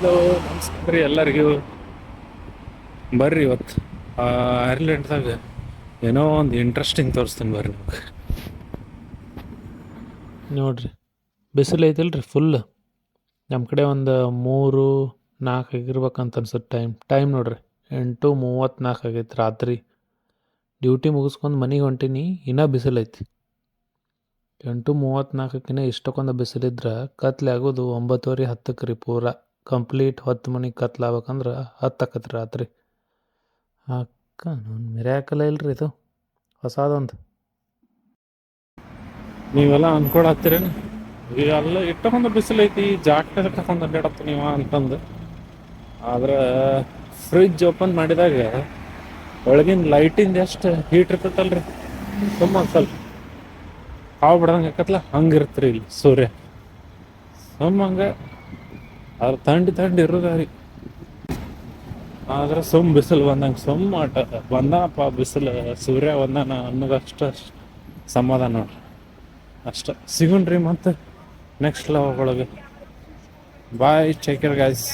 Hello, ನಮಸ್ಕಾರ ರೀ ಎಲ್ಲರಿಗೂ. ಬರ್ರಿ ಇವತ್ತು ಐರ್ಲೆಂಡ್ದಾಗ ಏನೋ ಒಂದು ಇಂಟ್ರೆಸ್ಟಿಂಗ್ ತೋರಿಸ್ತೀನಿ ಬರ್ರಿ ನಿಮ್ಗೆ. ನೋಡ್ರಿ, ಬಿಸಿಲು ಐತಿಲ್ರಿ ಫುಲ್. ನಮ್ಮ ಕಡೆ ಒಂದು 3-4 ಆಗಿರ್ಬೇಕಂತ ಅನ್ಸುತ್ತೆ. ಟೈಮ್ ನೋಡ್ರಿ 8:34 ಆಗೈತೆ ರಾತ್ರಿ. ಡ್ಯೂಟಿ ಮುಗಿಸ್ಕೊಂಡು ಮನೆಗೆ ಹೊಂಟೀನಿ, ಇನ್ನೂ ಬಿಸಿಲು ಐತಿ. 8:34 ಇಷ್ಟಕ್ಕೊಂದು ಬಿಸಿಲಿದ್ರೆ ಕತ್ಲೆ ಆಗೋದು 9:30-10 ರೀ. ಪೂರ ಕಂಪ್ಲೀಟ್ 10 ಮನೆಗೆ ಕತ್ಲಾಗ್ಬೇಕಂದ್ರೆ 10 ಆಕತ್ರಿ ರಾತ್ರಿ. ಅಕ್ಕ ನನ್ನ ಮಿರಾಕಲ್ಲ ಇಲ್ರಿ ಇದು, ಹೊಸದೊಂದು. ನೀವೆಲ್ಲ ಅನ್ಕೊಳತ್ತೀರೇನು ಎಲ್ಲ ಇಷ್ಟಕ್ಕೊಂದು ಬಿಸಿಲು ಐತಿ, ಜಾಕೆಟ್ ತಗೊಂಡು ಅಡ್ಡಾಡತ್ತ ನೀವು ಅಂತಂದು. ಆದ್ರೆ ಫ್ರಿಜ್ ಓಪನ್ ಮಾಡಿದಾಗ ಒಳಗಿನ ಲೈಟಿಂದ ಎಷ್ಟು ಹೀಟ್ ಇರ್ತೈತಲ್ರಿ, ತುಂಬ ಸ್ವಲ್ಪ ಹಾವು ಬಿಡ್ದಂಗೆ ಆಕತ್ಲ ಹಂಗಿರ್ತ್ರಿ ಇಲ್ಲಿ ಸೂರ್ಯ. ಹಂಗೆ ಅದ್ರ ಥಂಡಿ ಇರೋದಾರಿ. ಆದ್ರೆ ಬಿಸಿಲು ಬಂದಂಗೆ ಆಟ ಬಂದನಪ್ಪ ಬಿಸಿಲು, ಸೂರ್ಯ ಬಂದಾನ ಅನ್ನೋದಷ್ಟು ಸಮಾಧಾನ ನೋಡ್ರಿ. ಅಷ್ಟ ಸಿಗುಣ್ರಿ ಮತ್ತೆ ನೆಕ್ಸ್ಟ್ ಲೆವೆಲ್ ಒಳಗೆ. ಬಾಯ್, ಟೇಕ್ ಕೇರ್ ಗೈಸ್.